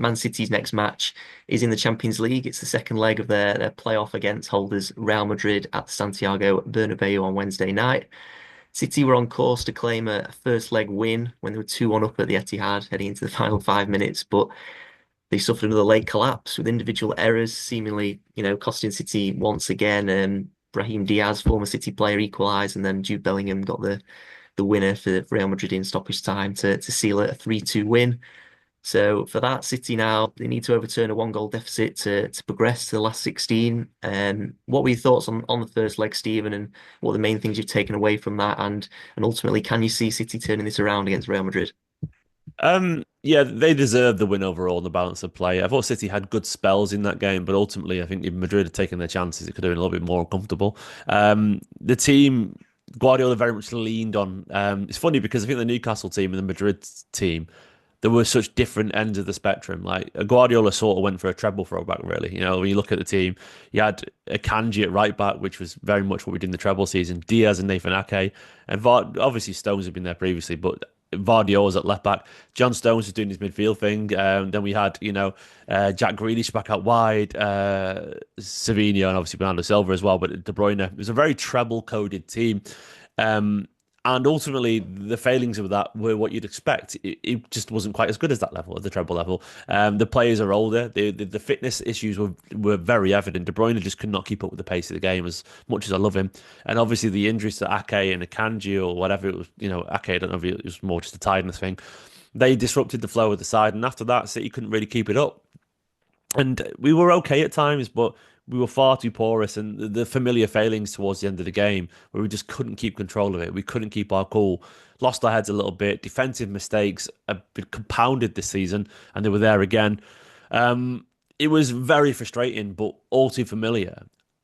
Man City's next match is in the Champions League. It's the second leg of their playoff against holders Real Madrid at the Santiago Bernabeu on Wednesday night. City were on course to claim a first leg win when they were 2-1 up at the Etihad heading into the final 5 minutes, but they suffered another late collapse with individual errors seemingly, costing City once again. Brahim Diaz, former City player, equalised, and then Jude Bellingham got the winner for Real Madrid in stoppage time to seal it a 3-2 win. So for that, City now they need to overturn a one-goal deficit to progress to the last 16. What were your thoughts on the first leg, Stephen, and what are the main things you've taken away from that? And ultimately, can you see City turning this around against Real Madrid? Yeah, they deserve the win overall in the balance of play. I thought City had good spells in that game, but ultimately, I think if Madrid had taken their chances, it could have been a little bit more uncomfortable. The team, Guardiola very much leaned on. It's funny because I think the Newcastle team and the Madrid team, there were such different ends of the spectrum. Like Guardiola sort of went for a treble throwback, really. When you look at the team, you had a Kanji at right back, which was very much what we did in the treble season. Diaz and Nathan Ake, and obviously Stones had been there previously, but Vardy was at left back. John Stones was doing his midfield thing. Then we had, Jack Grealish back out wide, Savinho, and obviously Bernardo Silva as well. But De Bruyne, it was a very treble-coded team. Um, and ultimately, the failings of that were what you'd expect. It just wasn't quite as good as that level, at the treble level. The players are older. The fitness issues were very evident. De Bruyne just could not keep up with the pace of the game as much as I love him. And obviously, the injuries to Ake and Akanji or whatever it was, Ake, I don't know if it was more just a tiredness thing. They disrupted the flow of the side. And after that, City couldn't really keep it up. And we were okay at times, but we were far too porous. And the familiar failings towards the end of the game, where we just couldn't keep control of it, we couldn't keep our cool, lost our heads a little bit. Defensive mistakes have been compounded this season, and they were there again. It was very frustrating, but all too familiar.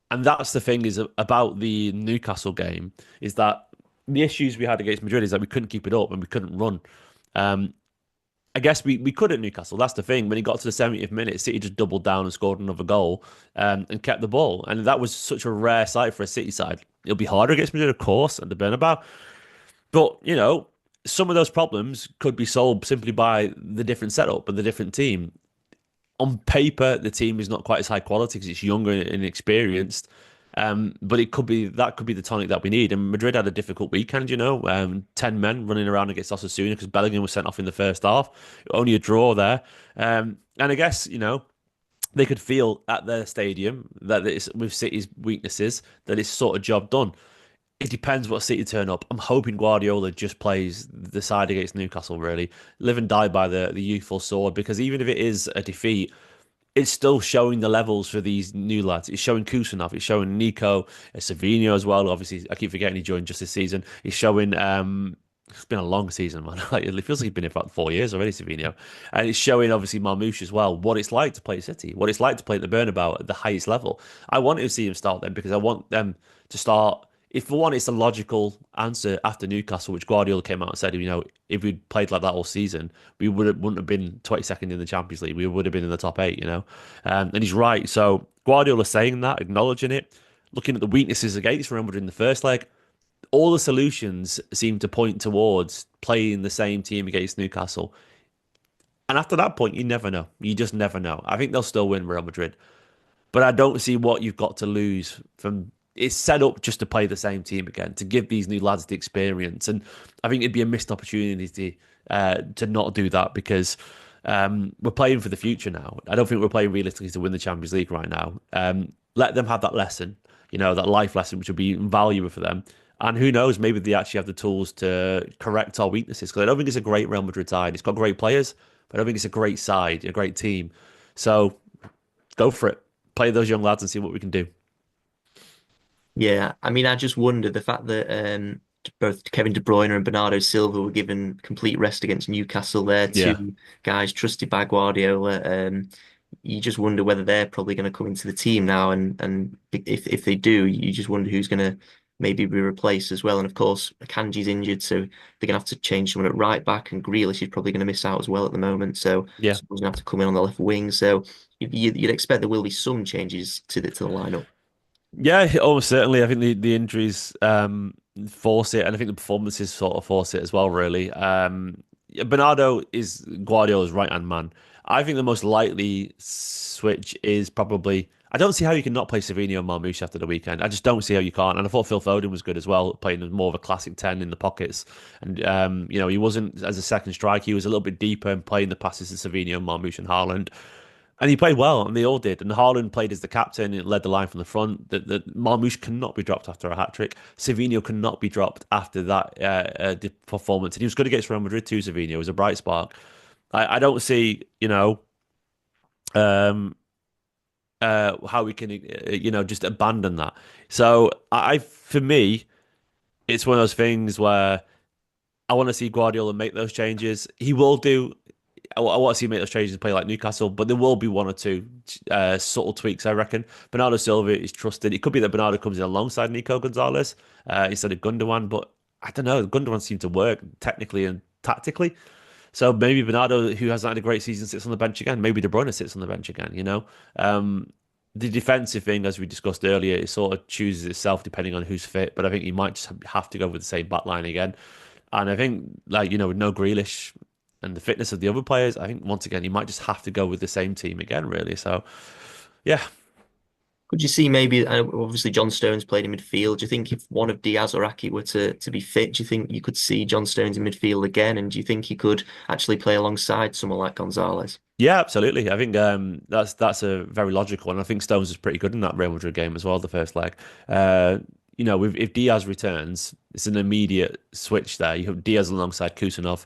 And that's the thing is about the Newcastle game is that the issues we had against Madrid is that we couldn't keep it up and we couldn't run. Um, I guess we could at Newcastle. That's the thing. When he got to the 70th minute, City just doubled down and scored another goal and kept the ball. And that was such a rare sight for a City side. It'll be harder against Madrid, of course, at the Bernabeu. But, some of those problems could be solved simply by the different setup and the different team. On paper, the team is not quite as high quality because it's younger and inexperienced. But that could be the tonic that we need. And Madrid had a difficult weekend, 10 men running around against Osasuna because Bellingham was sent off in the first half. Only a draw there. And I guess, they could feel at their stadium that it's with City's weaknesses that it's sort of job done. It depends what City turn up. I'm hoping Guardiola just plays the side against Newcastle, really. Live and die by the youthful sword, because even if it is a defeat, it's still showing the levels for these new lads. It's showing Kusanov, it's showing Nico, Savinho as well. Obviously, I keep forgetting he joined just this season. It's showing it's been a long season, man. It feels like he's been here for about 4 years already, Savinho. And it's showing obviously Marmoush as well, what it's like to play City, what it's like to play at the Bernabeu at the highest level. I wanted to see him start them because I want them to start. If for one, it's a logical answer after Newcastle, which Guardiola came out and said, if we'd played like that all season, wouldn't have been 22nd in the Champions League. We would have been in the top eight, and he's right. So Guardiola saying that, acknowledging it, looking at the weaknesses against Real Madrid in the first leg, all the solutions seem to point towards playing the same team against Newcastle. And after that point, you never know. You just never know. I think they'll still win Real Madrid, but I don't see what you've got to lose from. It's set up just to play the same team again, to give these new lads the experience. And I think it'd be a missed opportunity to not do that because we're playing for the future now. I don't think we're playing realistically to win the Champions League right now. Let them have that lesson, that life lesson, which will be invaluable for them. And who knows, maybe they actually have the tools to correct our weaknesses. Because I don't think it's a great Real Madrid side. It's got great players, but I don't think it's a great side, a great team. So go for it. Play those young lads and see what we can do. Yeah, I mean, I just wondered the fact that both Kevin De Bruyne and Bernardo Silva were given complete rest against Newcastle. There, Yeah. two guys trusted by Guardiola. You just wonder whether they're probably going to come into the team now, and if they do, you just wonder who's going to maybe be replaced as well. And of course, Akanji's injured, so they're going to have to change someone at right back, and Grealish is probably going to miss out as well at the moment. So Yeah. someone's going to have to come in on the left wing. So you'd expect there will be some changes to the lineup. Yeah, almost certainly. I think the injuries force it, and I think the performances sort of force it as well. Really, Bernardo is Guardiola's right hand man. I think the most likely switch is probably. I don't see how you can not play Savinho and Marmoush after the weekend. I just don't see how you can't. And I thought Phil Foden was good as well, playing more of a classic 10 in the pockets. And, he wasn't as a second strike. He was a little bit deeper and playing the passes to Savinho, Marmoush, and Haaland. And he played well, and they all did. And Haaland played as the captain and led the line from the front. The Marmoush cannot be dropped after a hat trick. Savinho cannot be dropped after that performance. And he was good against Real Madrid too. Savinho was a bright spark. I don't see, um, how we can, just abandon that. So for me, it's one of those things where I want to see Guardiola make those changes. He will do. I want to see him make those changes and play like Newcastle, but there will be one or two subtle tweaks, I reckon. Bernardo Silva is trusted. It could be that Bernardo comes in alongside Nico Gonzalez instead of Gundogan, but I don't know. Gundogan seemed to work technically and tactically. So maybe Bernardo, who hasn't had a great season, sits on the bench again. Maybe De Bruyne sits on the bench again. The defensive thing, as we discussed earlier, it sort of chooses itself depending on who's fit, but I think you might just have to go with the same back line again. And I think, with no Grealish and the fitness of the other players, I think once again, you might just have to go with the same team again, really. So, yeah, Could you see maybe, obviously John Stones played in midfield. Do you think if one of Diaz or Aki were to be fit, do you think you could see John Stones in midfield again? And do you think he could actually play alongside someone like Gonzalez? yeah, absolutely. I think that's a very logical one. I think Stones was pretty good in that Real Madrid game as well, the first leg. If Diaz returns, it's an immediate switch there. You have Diaz alongside Kusanov,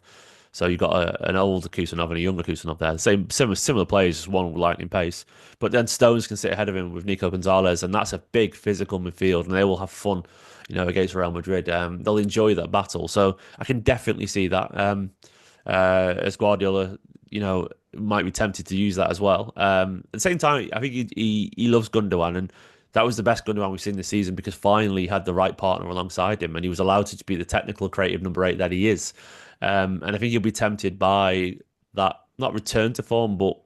so you've got an older Kusanov and a younger Kusanov there. Similar players, just one with lightning pace. But then Stones can sit ahead of him with Nico Gonzalez, and that's a big physical midfield, and they will have fun, against Real Madrid. They'll enjoy that battle. So I can definitely see that. As Guardiola, might be tempted to use that as well. At the same time, I think he loves Gundogan, and that was the best Gundogan we've seen this season because finally he had the right partner alongside him, and he was allowed to be the technical, creative number 8 that he is. And I think he'll be tempted by that, not return to form, but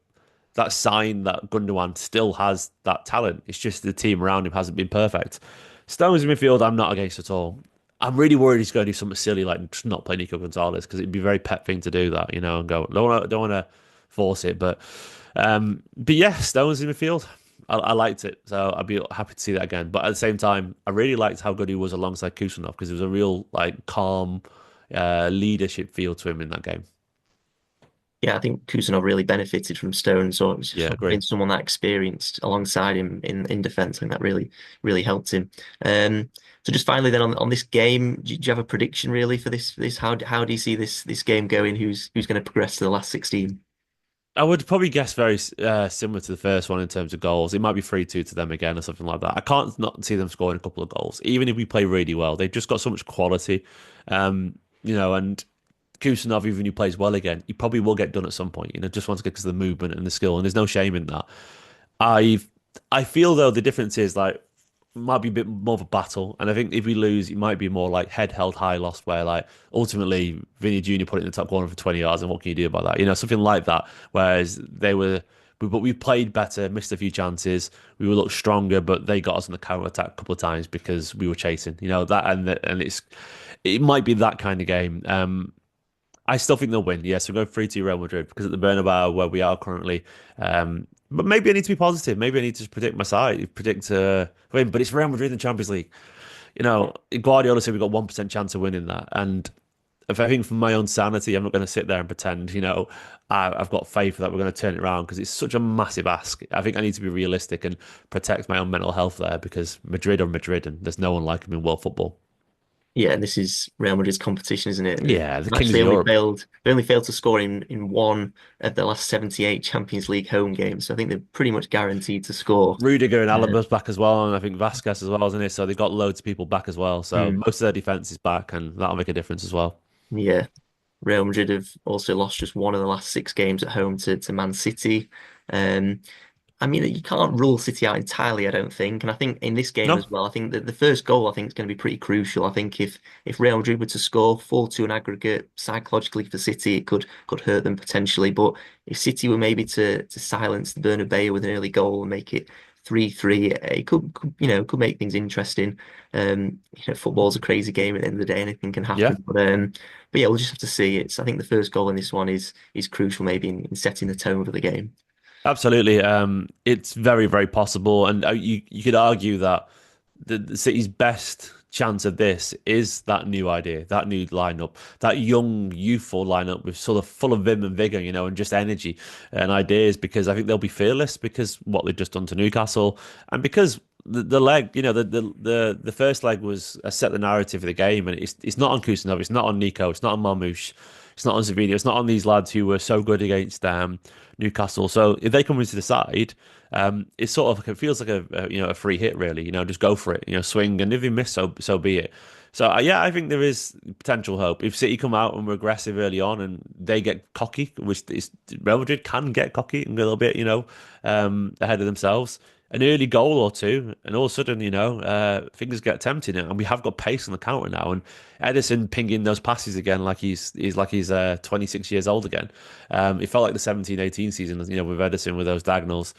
that sign that Gundogan still has that talent. It's just the team around him hasn't been perfect. Stones in midfield, I'm not against at all. I'm really worried he's going to do something silly like just not play Nico Gonzalez because it'd be a very pet thing to do that, and go don't want to force it, but yeah, Stones in midfield. I liked it, so I'd be happy to see that again. But at the same time, I really liked how good he was alongside Kusanov because there was a real calm leadership feel to him in that game. Yeah, I think Kusanov really benefited from Stones, so it was just Yeah, agree. having someone that experienced alongside him in defence. I think that really helped him. So just finally then on this game, do you have a prediction really for this? How do you see this game going? Who's going to progress to the last 16? I would probably guess very similar to the first one in terms of goals. It might be 3-2 to them again or something like that. I can't not see them scoring a couple of goals, even if we play really well. They've just got so much quality, and Kusanov, even if he plays well again, he probably will get done at some point. Just once again because of the movement and the skill, and there's no shame in that. I I feel though the difference is might be a bit more of a battle, and I think if we lose, it might be more like head held high loss, where ultimately Vinny Junior put it in the top corner for 20 yards, and what can you do about that? Something like that. Whereas but we played better, missed a few chances, we were looked stronger, but they got us on the counter attack a couple of times because we were chasing. It might be that kind of game. I still think they'll win. Yes, we'll go 3-2 Real Madrid because at the Bernabeu where we are currently. But maybe I need to be positive. Maybe I need to predict my side, predict win. But it's Real Madrid in the Champions League. Guardiola said we've got 1% chance of winning that. And if I think for my own sanity, I'm not going to sit there and pretend, I've got faith that we're going to turn it around because it's such a massive ask. I think I need to be realistic and protect my own mental health there because Madrid are Madrid and there's no one like them in world football. Yeah, and this is Real Madrid's competition, isn't it? And they've Yeah, the Kings of actually only Europe. failed. They only failed to score in one of the last 78 Champions League home games. So I think they're pretty much guaranteed to score. Rudiger and Uh, Alaba's back as well, and I think Vasquez as well, isn't it? So they've got loads of people back as well. So mm, most of their defense is back, and that'll make a difference as well. yeah, Real Madrid have also lost just one of the last six games at home to Man City. Um, I mean, you can't rule City out entirely, I don't think. And I think in this game No, as well, I think that the first goal, I think, is going to be pretty crucial. I think if Real Madrid were to score 4-2 in aggregate, psychologically for City, it could hurt them potentially. But if City were maybe to silence the Bernabeu with an early goal and make it 3-3. It could make things interesting. Football's a crazy game at the end of the day. Anything can Yeah. happen. But yeah, we'll just have to see. I think the first goal in this one is crucial, maybe in setting the tone for the game. Absolutely. It's very, very possible. And you could argue that the City's best chance of this is that new idea, that new lineup, that young, youthful lineup with sort of full of vim and vigor, and just energy and ideas, because I think they'll be fearless because what they've just done to Newcastle, and because the leg, the first leg was a set the narrative of the game, and it's not on Kusanov, it's not on Nico, it's not on Marmoush, it's not on Savino, it's not on these lads who were so good against Newcastle. So if they come into the side, it's sort of, it feels like a free hit really. Just go for it. Swing, and if you miss, so be it. So yeah, I think there is potential hope if City come out and we're aggressive early on and they get cocky, which is Real Madrid can get cocky and get a little bit ahead of themselves. An early goal or two, and all of a sudden, things get tempting, and we have got pace on the counter now. And Edison pinging those passes again, like he's 26 years old again. It felt like the 17-18 season, with Edison with those diagonals.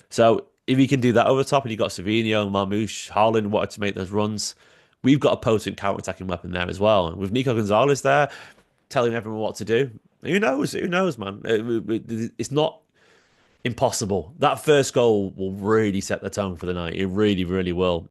So if he can do that over the top, and you got Savino, Marmoush, Haaland wanted to make those runs, we've got a potent counter-attacking weapon there as well. And with Nico Gonzalez there, telling everyone what to do, who knows? Who knows, man? It's not impossible. That first goal will really set the tone for the night. It really, really will.